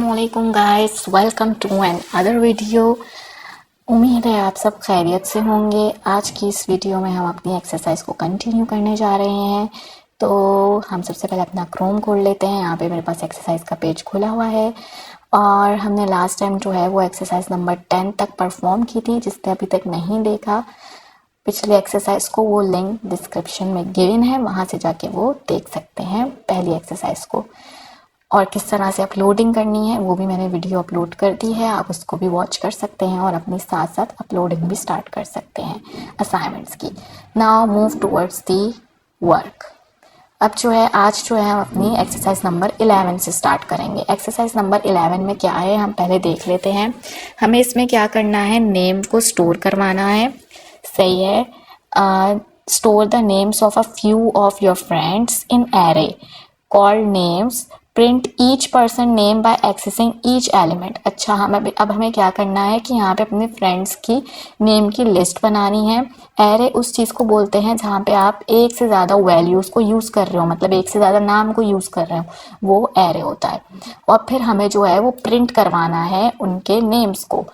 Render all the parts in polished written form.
अस्सलामुअलैकुम guys, welcome to another video. उम्मीद है आप सब खैरियत से होंगे। आज की इस वीडियो में हम अपनी एक्सरसाइज को कंटिन्यू करने जा रहे हैं। तो हम सबसे पहले अपना क्रोम खोल लेते हैं। यहाँ पे मेरे पास एक्सरसाइज का पेज खुला हुआ है और हमने लास्ट टाइम जो है वो एक्सरसाइज नंबर 10 तक परफॉर्म की थी। जिसने अभी तक नहीं देखा पिछले एक्सरसाइज को, वो लिंक डिस्क्रिप्शन में गिवन है, वहाँ से जाके वो देख सकते हैं पहली एक्सरसाइज को। और किस तरह से अपलोडिंग करनी है वो भी मैंने वीडियो अपलोड कर दी है, आप उसको भी वॉच कर सकते हैं और अपनी साथ साथ अपलोडिंग भी स्टार्ट कर सकते हैं असाइनमेंट्स की। Now move towards the work. अब जो है आज जो है हम अपनी एक्सरसाइज नंबर 11 से स्टार्ट करेंगे। एक्सरसाइज नंबर 11 में क्या है हम पहले देख लेते हैं। हमें इसमें क्या करना है, नेम को स्टोर करवाना है। सही है। Store the names of a few of your friends in array called names. Print each person name by accessing each element. अच्छा, अब हमें क्या करना है कि यहाँ पे अपने फ्रेंड्स की नेम की लिस्ट बनानी है। एरे उस चीज़ को बोलते हैं जहाँ पे आप एक से ज़्यादा वैल्यूज़ को यूज़ कर रहे हो, मतलब एक से ज़्यादा नाम को यूज़ कर रहे हो, वो एरे होता है। और फिर हमें जो है वो प्रिंट करवाना है उनके नेम्स को।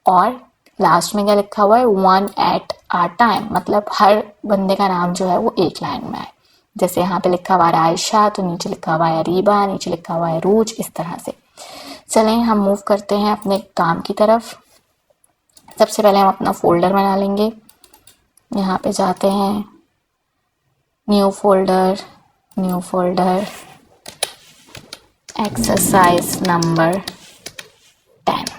और लास्ट में क्या लिखा हुआ है, 1 at a टाइम, मतलब हर बंदे का नाम जो है वो एक लाइन में है। जैसे यहाँ पे लिखा हुआ है आयशा, तो नीचे लिखा हुआ है रीबा, नीचे लिखा हुआ है रूज, इस तरह से। चलें हम मूव करते हैं अपने काम की तरफ। सबसे पहले हम अपना फोल्डर बना लेंगे। यहाँ पे जाते हैं, new folder, new folder, exercise number 10।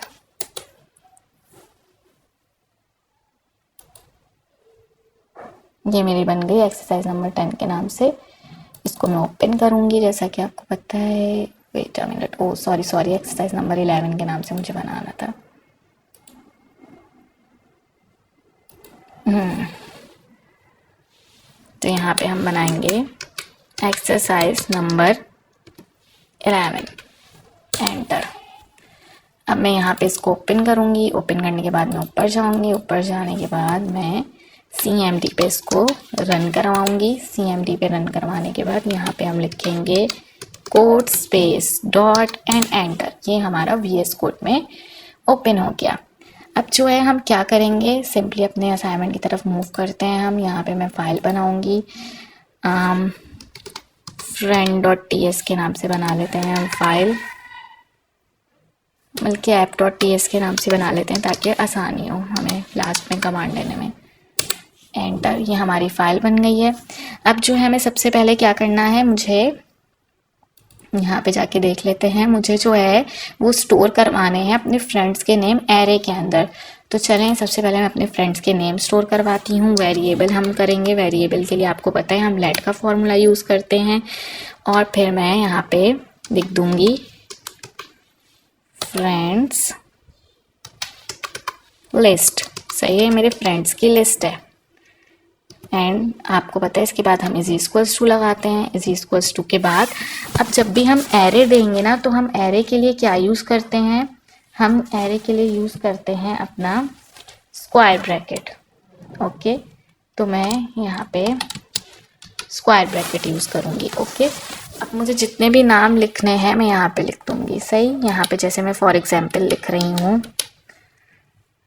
ये मेरी बन गई एक्सरसाइज नंबर 10 के नाम से। इसको मैं ओपन करूंगी जैसा कि आपको पता है। Wait a minute, oh sorry, exercise number 11 के नाम से मुझे बनाना था। तो यहाँ पे हम बनाएंगे एक्सरसाइज नंबर 11, एंटर। अब मैं यहाँ पे इसको ओपन करूंगी। ओपन करने के बाद मैं ऊपर जाऊंगी। ऊपर जाने के बाद मैं CMD पे इसको रन करवाऊंगी। CMD पे रन करवाने के बाद यहाँ पे हम लिखेंगे code space dot and enter. ये हमारा VS कोड में ओपन हो गया। अब जो है हम क्या करेंगे, सिंपली अपने असाइनमेंट की तरफ मूव करते हैं हम। यहाँ पे मैं फाइल बनाऊंगी, friend.ts के नाम से बना लेते हैं हम फाइल, बल्कि app.ts के नाम से बना लेते हैं ताकि आसानी हो हमें लास्ट में कमांड लेने में। एंटर, ये हमारी फाइल बन गई है। अब जो है हमें सबसे पहले क्या करना है, मुझे यहाँ पे जाके देख लेते हैं। मुझे जो है वो स्टोर करवाने हैं अपने फ्रेंड्स के नेम एरे के अंदर। तो चलें सबसे पहले मैं अपने फ्रेंड्स के नेम स्टोर करवाती हूँ। वेरिएबल हम करेंगे। वेरिएबल के लिए आपको पता है हम लेट का फॉर्मूला यूज़ करते हैं। और फिर मैं यहाँ पे लिख दूँगी फ्रेंड्स लिस्ट। सही है, मेरे फ्रेंड्स की लिस्ट है। एंड आपको पता है इसके बाद हम इज इक्वल्स टू लगाते हैं। इज इक्वल्स टू के बाद अब जब भी हम एरे देंगे ना, तो हम एरे के लिए क्या यूज़ करते हैं, हम एरे के लिए यूज़ करते हैं अपना स्क्वायर ब्रैकेट। ओके, तो मैं यहाँ पे स्क्वायर ब्रैकेट यूज़ करूँगी। ओके, अब मुझे जितने भी नाम लिखने हैं मैं यहाँ पे लिख दूँगी। सही, यहाँ पे जैसे मैं फॉर एग्जाम्पल लिख रही हूँ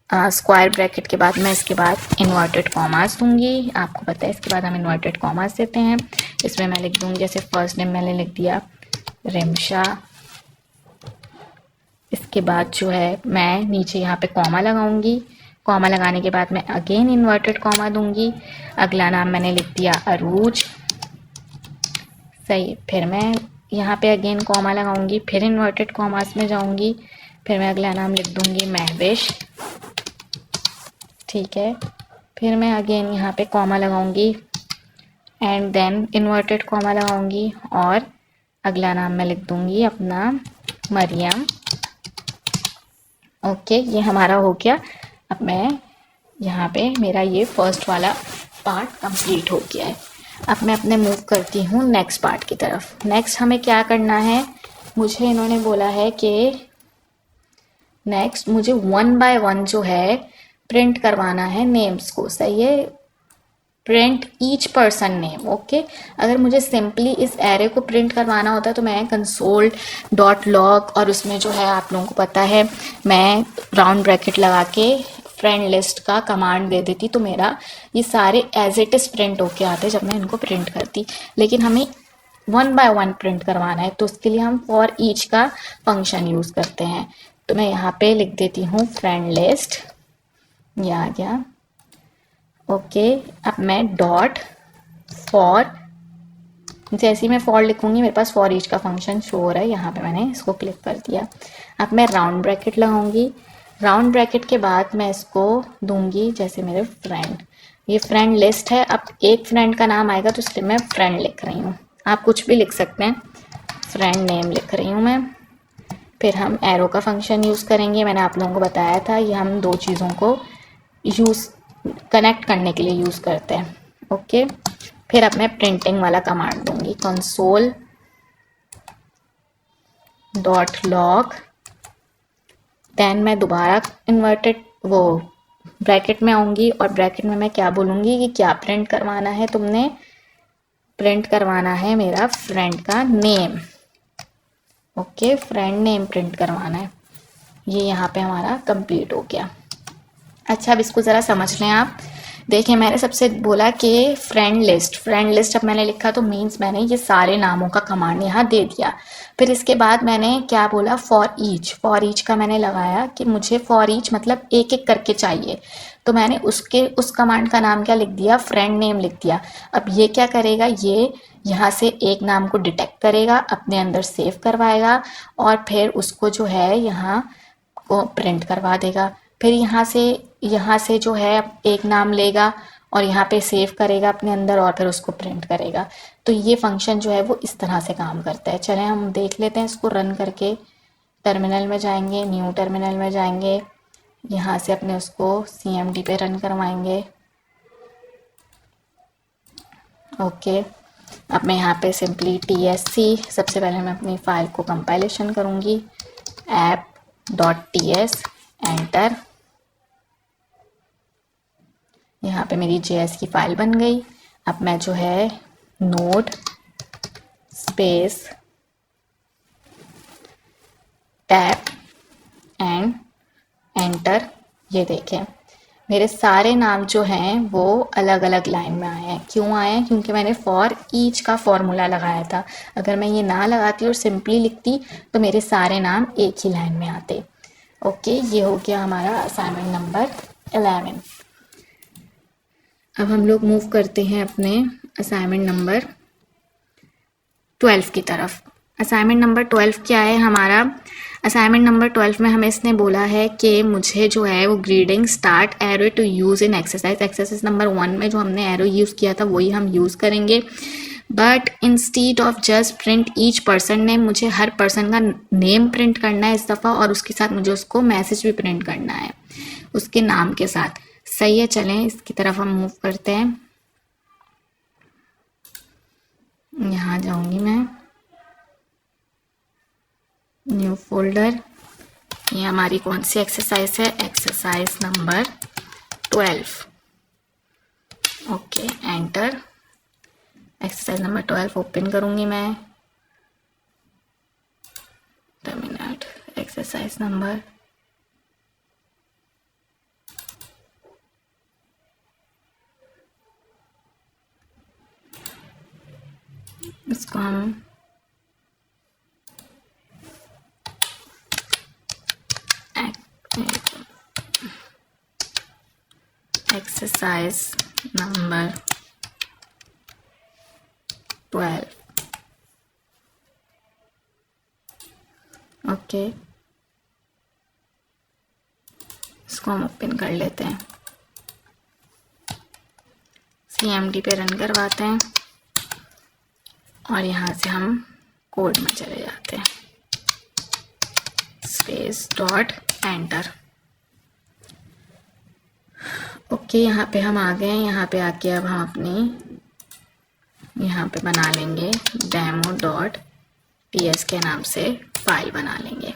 स्क्वायर ब्रैकेट के बाद मैं इसके बाद इन्वर्टेड कॉमास दूंगी। आपको पता है इसके बाद हम इन्वर्टेड कॉमास देते हैं। इसमें मैं लिख दूंगी, जैसे फर्स्ट नेम मैंने लिख दिया रिमशा। इसके बाद जो है मैं नीचे यहाँ पे कॉमा लगाऊंगी। कॉमा लगाने के बाद मैं अगेन इन्वर्टेड कॉमा दूंगी। अगला नाम मैंने लिख दिया अरूज। सही, फिर मैं यहाँ पे अगेन कॉमा लगाऊंगी, फिर इन्वर्टेड कॉमास में जाऊंगी, फिर मैं अगला नाम लिख दूंगी महविश। ठीक है, फिर मैं अगेन यहाँ पे कॉमा लगाऊंगी एंड देन इन्वर्टेड कॉमा लगाऊंगी और अगला नाम मैं लिख दूंगी अपना मरियम। ओके, ये हमारा हो गया। अब मैं यहाँ पे मेरा ये फर्स्ट वाला पार्ट कंप्लीट हो गया है। अब मैं अपने मूव करती हूँ नेक्स्ट पार्ट की तरफ। नेक्स्ट हमें क्या करना है, मुझे इन्होंने बोला है कि नेक्स्ट मुझे 1 by 1 जो है प्रिंट करवाना है नेम्स को। सही है, print each person name. Okay, अगर मुझे सिंपली इस एरे को प्रिंट करवाना होता तो मैं कंसोल डॉट लॉग और उसमें जो है आप लोगों को पता है मैं राउंड ब्रैकेट लगा के फ्रेंड लिस्ट का कमांड दे देती तो मेरा ये सारे एज इट इज प्रिंट होके आते जब मैं इनको प्रिंट करती। लेकिन हमें वन बाय वन प्रिंट करवाना है तो उसके लिए हम फॉर ईच का फंक्शन यूज़ करते हैं। तो मैं यहाँ पे लिख देती हूँ फ्रेंड लिस्ट, ये आ गया। ओके, अब मैं डॉट फॉर, जैसे ही मैं फॉर लिखूंगी मेरे पास फॉर ईच का फंक्शन शो हो रहा है, यहाँ पे मैंने इसको क्लिक कर दिया। अब मैं राउंड ब्रैकेट लगाऊंगी, राउंड ब्रैकेट के बाद मैं इसको दूंगी जैसे मेरे फ्रेंड, ये फ्रेंड लिस्ट है। अब एक फ्रेंड का नाम आएगा तो इसलिए मैं फ्रेंड लिख रही हूँ, आप कुछ भी लिख सकते हैं, फ्रेंड नेम लिख रही हूँ मैं। फिर हम एरो का फंक्शन यूज़ करेंगे, मैंने आप लोगों को बताया था ये हम दो चीज़ों को यूज़ कनेक्ट करने के लिए यूज़ करते हैं। ओके, फिर अब मैं प्रिंटिंग वाला कमांड दूंगी, कंसोल डॉट लॉग, देन मैं दोबारा इन्वर्टेड वो ब्रैकेट में आऊँगी और ब्रैकेट में मैं क्या बोलूँगी कि क्या प्रिंट करवाना है तुमने, प्रिंट करवाना है मेरा फ्रेंड का name. Okay, friend name print करवाना है, ये यहाँ पे हमारा कंप्लीट हो गया। अच्छा, अब इसको ज़रा समझ लें आप। देखिए मैंने सबसे बोला कि फ्रेंड लिस्ट अब मैंने लिखा तो मीन्स मैंने ये सारे नामों का कमांड यहाँ दे दिया। फिर इसके बाद मैंने क्या बोला, फॉर ईच का मैंने लगाया कि मुझे फॉर ईच मतलब एक एक करके चाहिए, तो मैंने उस कमांड का नाम क्या लिख दिया, फ्रेंड नेम लिख दिया। अब ये क्या करेगा, ये यहाँ से एक नाम को डिटेक्ट करेगा, अपने अंदर सेव करवाएगा और फिर उसको जो है यहाँ को प्रिंट करवा देगा। फिर यहाँ से जो है एक नाम लेगा और यहाँ पे सेव करेगा अपने अंदर और फिर उसको प्रिंट करेगा। तो ये फंक्शन जो है वो इस तरह से काम करता है। चलें हम देख लेते हैं इसको रन करके। टर्मिनल में जाएंगे, न्यू टर्मिनल में जाएंगे, यहाँ से अपने उसको CMD पे रन करवाएंगे। ओके, अब मैं यहाँ पे सिंपली TSC, सबसे पहले मैं अपनी फ़ाइल को कंपाइलेशन करूँगी, app.ts, एंटर। यहाँ पे मेरी JS की फ़ाइल बन गई। अब मैं जो है node space tap and enter, ये देखें मेरे सारे नाम जो हैं वो अलग अलग लाइन में आए हैं। क्यों आए हैं, क्योंकि मैंने फॉर ईच का फॉर्मूला लगाया था। अगर मैं ये ना लगाती और सिंपली लिखती तो मेरे सारे नाम एक ही लाइन में आते। ओके, ये हो गया हमारा असाइनमेंट नंबर 11। अब हम लोग मूव करते हैं अपने असाइनमेंट नंबर 12 की तरफ। असाइनमेंट नंबर 12 क्या है हमारा, असाइनमेंट नंबर 12 में हमें इसने बोला है कि मुझे जो है वो greeting start arrow to use in exercise number 1 में जो हमने एरो यूज़ किया था वही हम यूज़ करेंगे। But instead of just print each person name, मुझे हर पर्सन का नेम प्रिंट करना है इस दफ़ा और उसके साथ मुझे उसको मैसेज भी प्रिंट करना है उसके नाम के साथ। सही है, चलें इसकी तरफ हम मूव करते हैं। यहाँ जाऊंगी मैं, न्यू फोल्डर, ये हमारी कौन सी एक्सरसाइज है, exercise number 12। Okay, enter. Exercise number 12 open करूंगी मैं, टर्मिनल, एक्सरसाइज नंबर इसको हम एक्सरसाइज नंबर 12। ओके, इसको हम ओपन कर लेते हैं, CMD पे रन करवाते हैं और यहाँ से हम कोड में चले जाते हैं, स्पेस डॉट एंटर। ओके, यहाँ पे हम आ गए हैं। यहाँ पे आके अब हम अपनी यहाँ पे बना लेंगे demo.ts के नाम से फाइल बना लेंगे।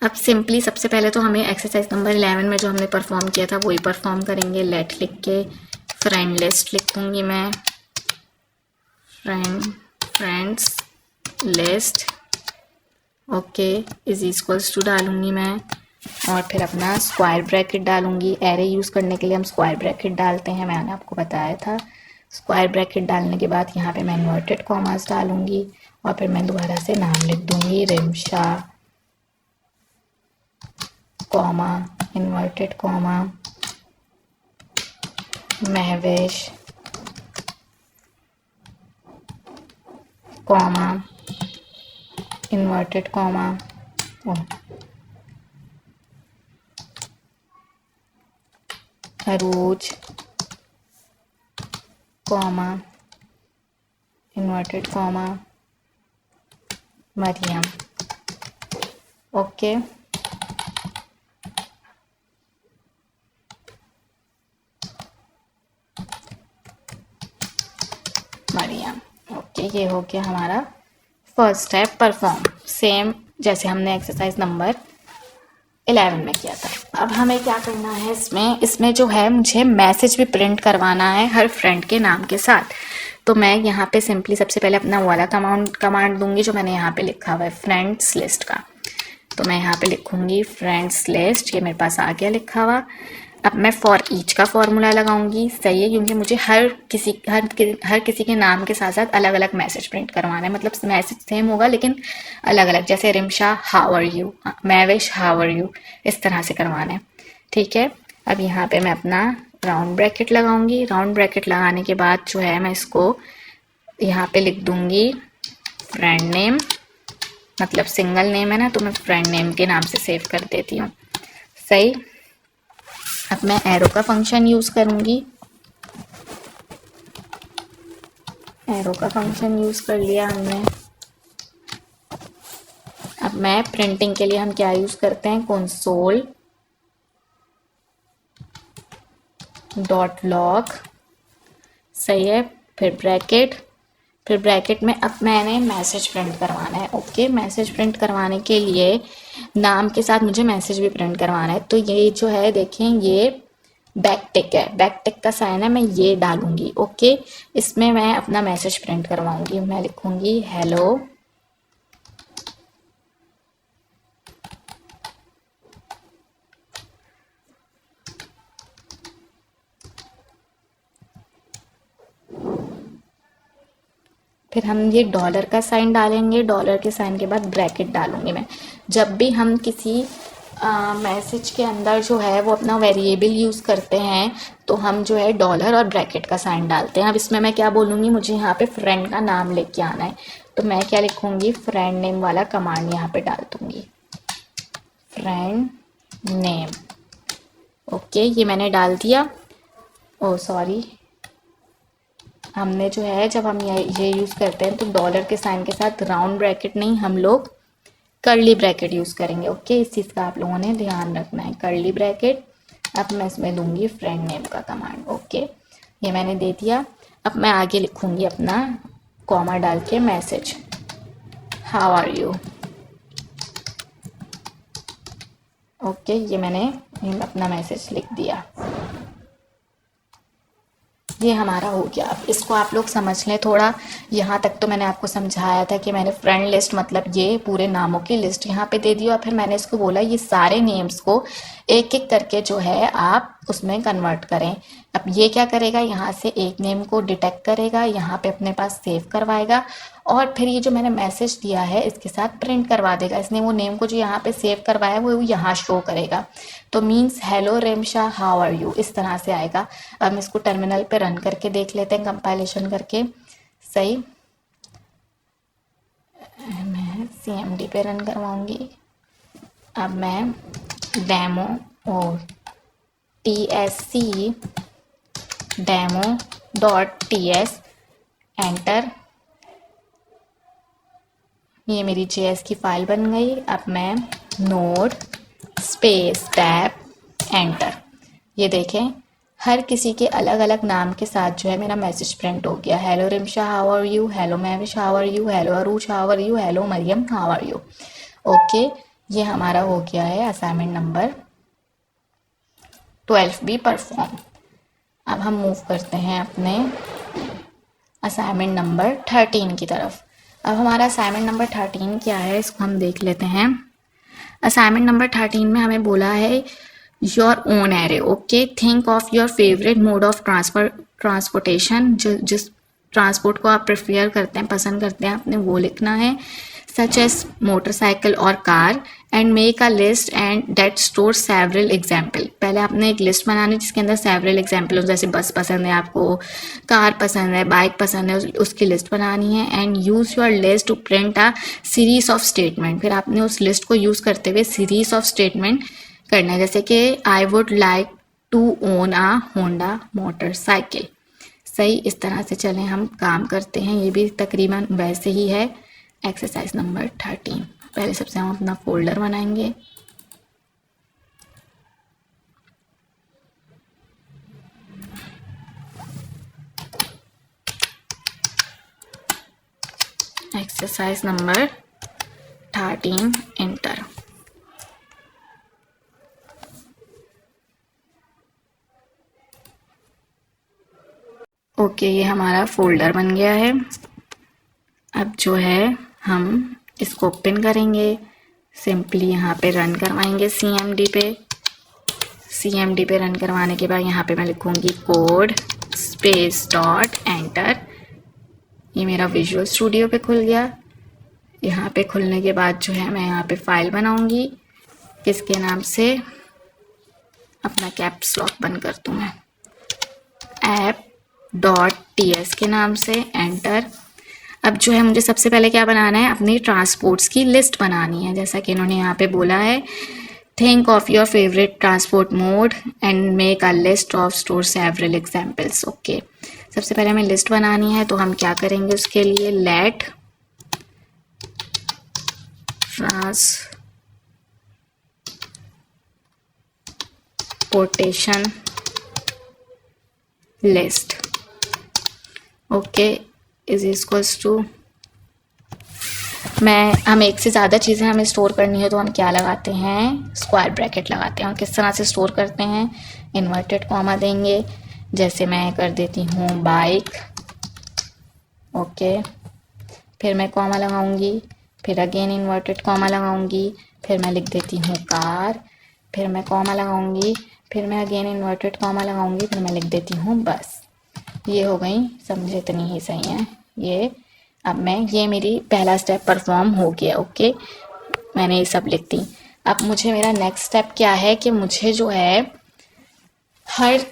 अब सिंपली सबसे पहले तो हमें एक्सरसाइज नंबर 11 में जो हमने परफॉर्म किया था वही परफॉर्म करेंगे। लेट लिख के फ्रेंड लिस्ट लिख दूँगी मैं, friends list, okay, is equals to डालूँगी मैं, और फिर अपना स्क्वायर ब्रैकेट डालूँगी। एरे यूज़ करने के लिए हम स्क्वायर ब्रैकेट डालते हैं, मैंने आपको बताया था। स्क्वायर ब्रैकेट डालने के बाद यहाँ पे मैं इन्वर्टेड कॉमास डालूँगी और फिर मैं दोबारा से नाम लिख दूँगी, Rimsha, comma, inverted comma, Mahvesh, comma, inverted comma, Arooj, comma, inverted comma, Maryam, okay. Maryam, okay, ये हो गया हमारा फर्स्ट स्टेप परफॉर्म, सेम जैसे हमने एक्सरसाइज नंबर 11 में किया था। अब हमें क्या करना है, इसमें जो है मुझे मैसेज भी प्रिंट करवाना है हर फ्रेंड के नाम के साथ। तो मैं यहाँ पे सिंपली सबसे पहले अपना वाला कमांड दूंगी जो मैंने यहाँ पे लिखा हुआ है फ्रेंड्स लिस्ट का। तो मैं यहाँ पे लिखूंगी फ्रेंड्स लिस्ट, ये मेरे पास आ गया लिखा हुआ। अब मैं फॉर ईच का फॉर्मूला लगाऊंगी, सही है, क्योंकि मुझे हर किसी के नाम के साथ साथ अलग अलग मैसेज प्रिंट करवाना है। मतलब मैसेज सेम होगा लेकिन अलग अलग, जैसे Rimsha how are you, Mahvish how are you, इस तरह से करवाना है, ठीक है। अब यहाँ पे मैं अपना राउंड ब्रैकेट लगाऊंगी। राउंड ब्रैकेट लगाने के बाद जो है मैं इसको यहाँ पे लिख दूंगी फ्रेंड नेम, मतलब सिंगल नेम है ना, तो मैं फ्रेंड नेम के नाम से सेव कर देती हूँ, सही। अब मैं एरो का फंक्शन यूज़ करूँगी, एरो का फंक्शन यूज़ कर लिया हमने। अब मैं प्रिंटिंग के लिए हम क्या यूज़ करते हैं, कंसोल डॉट लॉग, सही है, फिर ब्रैकेट में अब मैंने मैसेज प्रिंट करवाना है, ओके। मैसेज प्रिंट करवाने के लिए नाम के साथ मुझे मैसेज भी प्रिंट करवाना है। तो ये जो है देखें, ये बैकटिक है, बैकटिक का साइन है, मैं ये डालूंगी, ओके। इसमें मैं अपना मैसेज प्रिंट करवाऊंगी, मैं लिखूंगी हेलो, फिर हम ये डॉलर का साइन डालेंगे, डॉलर के साइन के बाद ब्रैकेट डालूंगी मैं। जब भी हम किसी मैसेज के अंदर जो है वो अपना वेरिएबल यूज़ करते हैं तो हम जो है डॉलर और ब्रैकेट का साइन डालते हैं। अब इसमें मैं क्या बोलूँगी, मुझे यहाँ पे फ्रेंड का नाम लेके आना है, तो मैं क्या लिखूँगी, फ्रेंड नेम वाला कमांड यहाँ पे डाल दूँगी, फ्रेंड नेम, ओके, ये मैंने डाल दिया। ओ सॉरी, हमने जो है जब हम ये यूज़ करते हैं तो डॉलर के साइन के साथ राउंड ब्रैकेट नहीं, हम लोग कर्ली ब्रैकेट यूज़ करेंगे, ओके। इस चीज़ का आप लोगों ने ध्यान रखना है, कर्ली ब्रैकेट। अब मैं इसमें दूंगी फ्रेंड नेम का कमांड, ओके, ये मैंने दे दिया। अब मैं आगे लिखूंगी अपना कॉमा डाल के message, how are you, okay, ये मैंने अपना मैसेज लिख दिया, ये हमारा हो गया। अब इसको आप लोग समझ लें थोड़ा, यहाँ तक तो मैंने आपको समझाया था कि मैंने फ्रेंड लिस्ट मतलब ये पूरे नामों की लिस्ट यहाँ पे दे दी, और फिर मैंने इसको बोला ये सारे नेम्स को एक एक करके जो है आप उसमें कन्वर्ट करें। अब ये क्या करेगा, यहाँ से एक नेम को डिटेक्ट करेगा, यहाँ पे अपने पास सेव करवाएगा, और फिर ये जो मैंने मैसेज दिया है इसके साथ प्रिंट करवा देगा। इसने वो नेम को जो यहाँ पे सेव करवाया है वो यहाँ शो करेगा। तो means hello Remsha how are you, इस तरह से आएगा। अब हम इसको टर्मिनल पे रन करके देख लेते हैं, कंपाइलेशन करके, सही। मैं CMD पे रन करवाऊंगी। अब मैं डेमो और TSC demo.ts एंटर, ये मेरी JS की फाइल बन गई। अब मैं नोड स्पेस टैब एंटर, ये देखें हर किसी के अलग अलग नाम के साथ जो है मेरा मैसेज प्रिंट हो गया। Hello Rimsha how are you, hello Mahvish how are you, hello Arooj how are you, hello Mariam how are you, okay. ये हमारा हो गया है असाइनमेंट नंबर 12 भी परफॉर्म। अब हम मूव करते हैं अपने असाइनमेंट नंबर 13 की तरफ। अब हमारा असाइनमेंट नंबर 13 क्या है, इसको हम देख लेते हैं। असाइनमेंट नंबर 13 में हमें बोला है your own array. Okay, think of your favourite mode of transportation. जिस ट्रांसपोर्ट को आप प्रेफर करते हैं, पसंद करते हैं, आपने वो लिखना है। सच एज मोटरसाइकिल और car, and make a list and that store several example. पहले आपने एक लिस्ट बनानी जिसके अंदर सेवरल एग्जाम्पल हो, जैसे बस पसंद है आपको, कार पसंद है, बाइक पसंद है, उसकी लिस्ट बनानी है। And use your list to print a series of statement. फिर आपने उस लिस्ट को यूज़ करते हुए सीरीज ऑफ स्टेटमेंट करना है, जैसे कि I would like to own a Honda motorcycle. सही, इस तरह से चलें हम काम करते हैं। ये भी तकरीबन वैसे ही है। एक्सरसाइज नंबर 13, पहले सबसे हम अपना फोल्डर बनाएंगे। Exercise number 13, enter. ओके, ये हमारा फोल्डर बन गया है। अब जो है हम इसको ओपन करेंगे, सिंपली यहाँ पे रन करवाएंगे CMD पे। CMD पे रन करवाने के बाद यहाँ पे मैं लिखूँगी कोड स्पेस डॉट एंटर। ये मेरा विजुअल स्टूडियो पे खुल गया। यहाँ पे खुलने के बाद जो है मैं यहाँ पे फाइल बनाऊँगी, किसके नाम से, अपना कैप्स लॉक बंद कर दूँ मैं, app.ts के नाम से, एंटर। अब जो है मुझे सबसे पहले क्या बनाना है, अपनी ट्रांसपोर्ट्स की लिस्ट बनानी है, जैसा कि इन्होंने यहाँ पे बोला है think of your favourite transport mode and make a list of store several examples. Okay, सबसे पहले हमें लिस्ट बनानी है, तो हम क्या करेंगे उसके लिए, let transportation list, okay, is equals to, हम एक से ज़्यादा चीज़ें हमें स्टोर करनी है तो हम क्या लगाते हैं, स्क्वायर ब्रैकेट लगाते हैं। और किस तरह से स्टोर करते हैं, इन्वर्टेड कॉमा देंगे, जैसे मैं कर देती हूँ बाइक, ओके, फिर मैं कॉमा लगाऊंगी, फिर अगेन इन्वर्टेड कॉमा लगाऊंगी, फिर मैं लिख देती हूँ कार, फिर मैं कॉमा लगाऊंगी, फिर मैं अगेन इन्वर्टेड कॉमा लगाऊंगी, फिर मैं लिख देती हूँ बस। ये हो गई, समझे, इतनी ही सही है ये। अब ये मेरी पहला स्टेप परफॉर्म हो गया। ओके, मैंने ये सब लिख दी। अब मुझे मेरा नेक्स्ट स्टेप क्या है कि मुझे जो है हर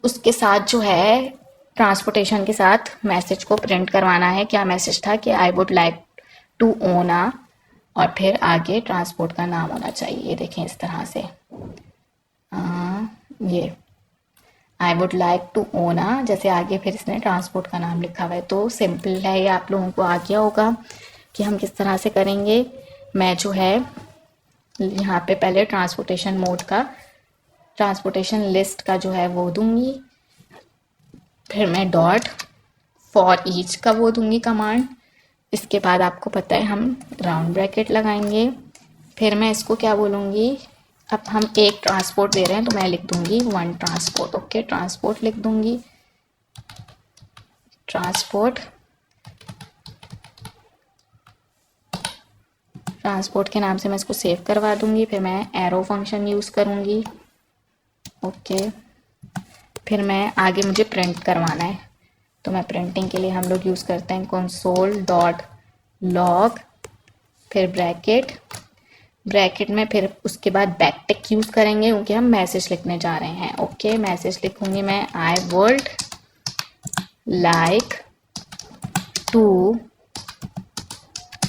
उसके साथ जो है ट्रांसपोर्टेशन के साथ मैसेज को प्रिंट करवाना है। क्या मैसेज था कि I would like to own a, और फिर आगे ट्रांसपोर्ट का नाम होना चाहिए। ये देखें इस तरह से, ये I would like to own a, जैसे आगे फिर इसने ट्रांसपोर्ट का नाम लिखा हुआ है। तो सिंपल है, ये आप लोगों को आ गया होगा कि हम किस तरह से करेंगे। मैं जो है यहाँ पे पहले ट्रांसपोर्टेशन मोड का, ट्रांसपोर्टेशन लिस्ट का जो है वो दूंगी, फिर मैं डॉट फॉर ईच का वो दूंगी कमांड। इसके बाद आपको पता है हम राउंड ब्रैकेट लगाएंगे, फिर मैं इसको क्या बोलूँगी, अब हम एक ट्रांसपोर्ट दे रहे हैं तो मैं लिख दूंगी वन ट्रांसपोर्ट। ओके, ट्रांसपोर्ट लिख दूंगी, ट्रांसपोर्ट के नाम से मैं इसको सेव करवा दूंगी। फिर मैं एरो फंक्शन यूज़ करूंगी। ओके, फिर मैं आगे मुझे प्रिंट करवाना है, तो मैं प्रिंटिंग के लिए हम लोग यूज़ करते हैं कंसोल डॉट लॉग, फिर ब्रैकेट में फिर उसके बाद बैकटिक यूज़ करेंगे क्योंकि हम मैसेज लिखने जा रहे हैं। ओके, मैसेज लिखूंगी मैं, I would like to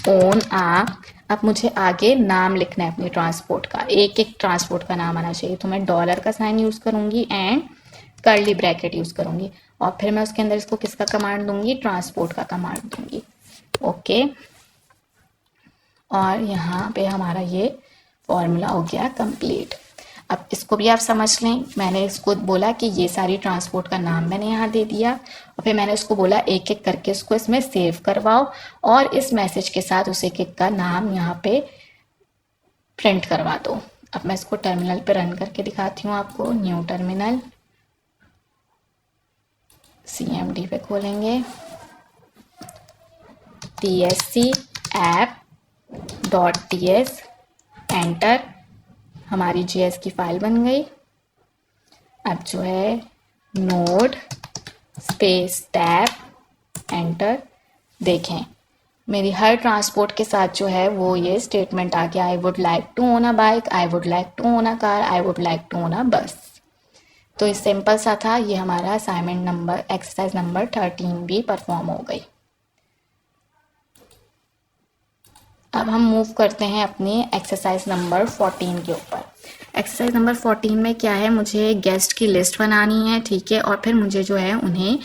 own a. अब मुझे आगे नाम लिखना है अपने ट्रांसपोर्ट का, एक एक ट्रांसपोर्ट का नाम आना चाहिए, तो मैं डॉलर का साइन यूज़ करूंगी एंड कर्ली ब्रैकेट यूज़ करूंगी, और फिर मैं उसके अंदर इसको किसका कमांड दूंगी, ट्रांसपोर्ट का कमांड दूंगी। ओके, और यहाँ पे हमारा ये फॉर्मूला हो गया कंप्लीट। अब इसको भी आप समझ लें, मैंने इसको बोला कि ये सारी ट्रांसपोर्ट का नाम मैंने यहाँ दे दिया, और फिर मैंने उसको बोला एक एक करके इसको इसमें सेव करवाओ, और इस मैसेज के साथ उस एक एक का नाम यहाँ पे प्रिंट करवा दो। अब मैं इसको टर्मिनल पे रन करके दिखाती हूँ आपको। न्यू टर्मिनल, CMD पे खोलेंगे, tsc-app.ts, एंटर। हमारी JS की फाइल बन गई। अब जो है नोड स्पेस टैब, एंटर। देखें मेरी हर ट्रांसपोर्ट के साथ जो है वो ये स्टेटमेंट आ गया, I would like to own a bike, I would like to own a car, I would like to own a bus. तो ये सिंपल सा था। ये हमारा असाइनमेंट नंबर एक्सरसाइज नंबर 13 भी परफॉर्म हो गई। अब हम मूव करते हैं अपनी एक्सरसाइज नंबर 14 के ऊपर। एक्सरसाइज नंबर 14 में क्या है, मुझे गेस्ट की लिस्ट बनानी है, ठीक है, और फिर मुझे जो है उन्हें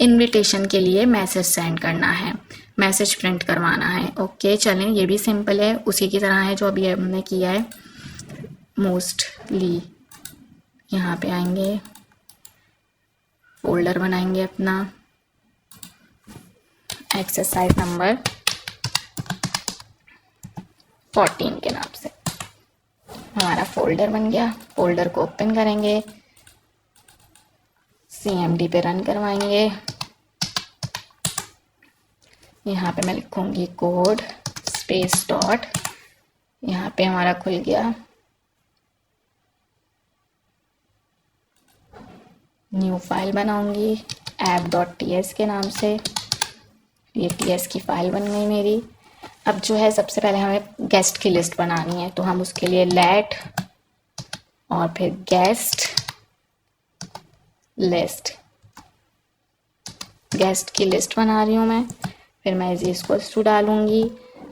इनविटेशन के लिए मैसेज सेंड करना है, मैसेज प्रिंट करवाना है। ओके चलें, ये भी सिंपल है, उसी की तरह है जो अभी हमने किया है मोस्टली। यहाँ पे आएंगे, फोल्डर बनाएंगे अपना एक्सरसाइज नंबर 14 के नाम से। हमारा फोल्डर बन गया। फोल्डर को ओपन करेंगे, CMD पे रन करवाएंगे। यहाँ पे मैं लिखूंगी कोड स्पेस डॉट, यहाँ पे हमारा खुल गया न्यू फाइल बनाऊंगी app.ts के नाम से। ये TS की फाइल बन गई मेरी। अब जो है सबसे पहले हमें गेस्ट की लिस्ट बनानी है, तो हम उसके लिए लेट और फिर गेस्ट लिस्ट, गेस्ट की लिस्ट बना रही हूँ मैं। फिर मैं इसको टू डालूंगी।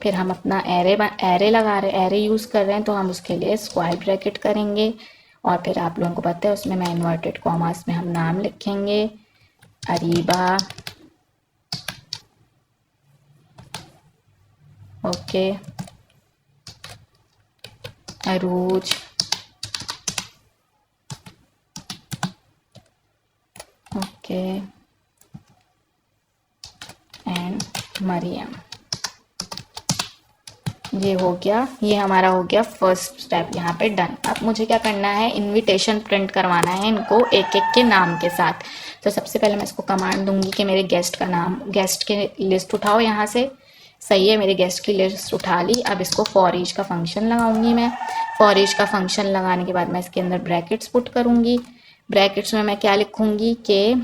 फिर हम अपना एरे यूज़ कर रहे हैं, तो हम उसके लिए स्क्वायर ब्रैकेट करेंगे। और फिर आप लोगों को पता है उसमें मैं इन्वर्टेड कॉमास में हम नाम लिखेंगे, Areeba, okay, Arooj, okay, and Mariam. ये हो गया, ये हमारा हो गया फर्स्ट स्टेप, यहाँ पे डन। अब मुझे क्या करना है, इनविटेशन प्रिंट करवाना है इनको एक एक के नाम के साथ। तो सबसे पहले मैं इसको कमांड दूंगी कि मेरे गेस्ट का नाम, गेस्ट की लिस्ट उठाओ यहाँ से। सही है, मेरे गेस्ट की लिस्ट उठा ली। अब इसको फॉर ईच का फंक्शन लगाऊंगी मैं। फॉर ईच का फंक्शन लगाने के बाद मैं इसके अंदर ब्रैकेट्स पुट करूंगी। ब्रैकेट्स में मैं क्या लिखूंगी कि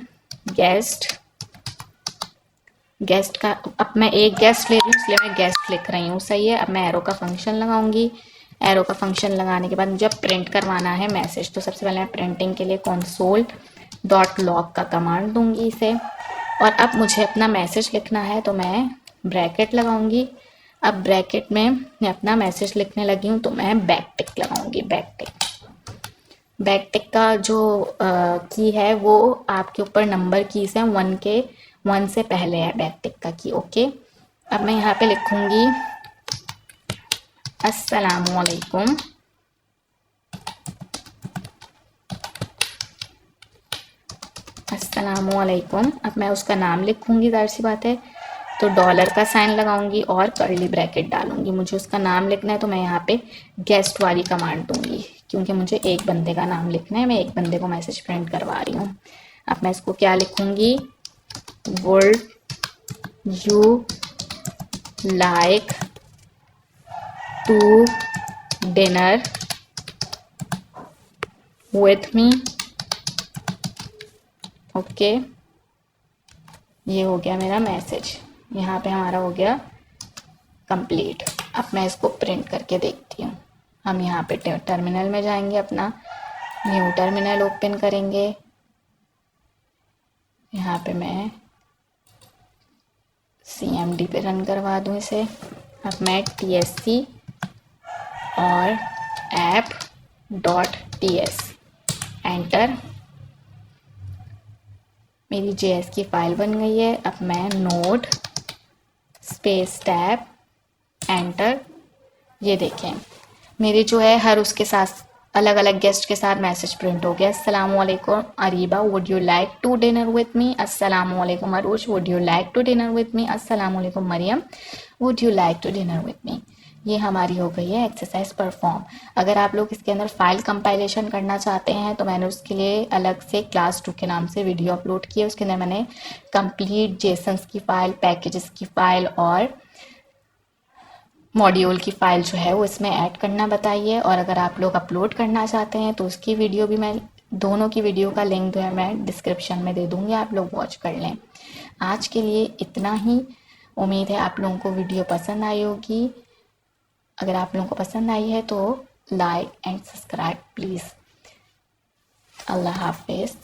गेस्ट का, अब मैं एक गेस्ट ले रही हूँ इसलिए मैं गेस्ट लिख रही हूँ, सही है। अब मैं एरो का फंक्शन लगाऊंगी। एरो का फंक्शन लगाने के बाद मुझे प्रिंट करवाना है मैसेज, तो सबसे पहले मैं प्रिंटिंग के लिए console.log का कमांड दूंगी इसे। और अब मुझे अपना मैसेज लिखना है, तो मैं ब्रैकेट लगाऊंगी। अब ब्रैकेट में मैं अपना मैसेज लिखने लगी हूँ, तो मैं बैक टिक लगाऊंगी, बैक टिक का जो की है वो आपके ऊपर नंबर कीज है, 1 से पहले है बैक टिक का की, ओके। अब मैं यहाँ पे लिखूंगी अस्सलामुअलैकुम, अस्सलामुअलैकुम। अब मैं उसका नाम लिखूंगी, जाहिर सी बात है, तो डॉलर का साइन लगाऊंगी और कर्ली ब्रैकेट डालूंगी। मुझे उसका नाम लिखना है, तो मैं यहाँ पे गेस्ट वाली कमांड दूंगी, क्योंकि मुझे एक बंदे का नाम लिखना है, मैं एक बंदे को मैसेज प्रिंट करवा रही हूँ। अब मैं इसको क्या लिखूंगी, would you like to dinner with me, okay. ये हो गया मेरा मैसेज, यहाँ पे हमारा हो गया कंप्लीट। अब मैं इसको प्रिंट करके देखती हूँ। हम यहाँ पे टर्मिनल में जाएंगे, अपना न्यू टर्मिनल ओपन करेंगे। यहाँ पे मैं CMD पे रन करवा दूँ इसे। अब मैं TSC और app.ts, एंटर। मेरी JS की फाइल बन गई है। अब मैं नोड स्पेस टैब, एंटर। ये देखें मेरे जो है हर उसके साथ अलग अलग गेस्ट के साथ मैसेज प्रिंट हो गया। अस्सलामुअलैकुम Areeba, would you like to dinner with me. अस्सलामुअलैकुम Arooj, would you like to dinner with me. अस्सलामुअलैकुम Maryam, would you like to dinner with me. ये हमारी हो गई है एक्सरसाइज परफॉर्म। अगर आप लोग इसके अंदर फाइल कंपाइलेशन करना चाहते हैं तो मैंने उसके लिए अलग से क्लास 2 के नाम से वीडियो अपलोड किया। उसके अंदर मैंने कंप्लीट जेसन्स की फ़ाइल, पैकेजेस की फ़ाइल और मॉड्यूल की फ़ाइल जो है वो इसमें ऐड करना बताई है। और अगर आप लोग अपलोड करना चाहते हैं तो उसकी वीडियो भी मैं, दोनों की वीडियो का लिंक जो है मैं डिस्क्रिप्शन में दे दूँगी, आप लोग वॉच कर लें। आज के लिए इतना ही। उम्मीद है आप लोगों को वीडियो पसंद आई होगी। अगर आप लोगों को पसंद आई है तो लाइक एंड सब्सक्राइब प्लीज़। अल्लाह हाफिज़।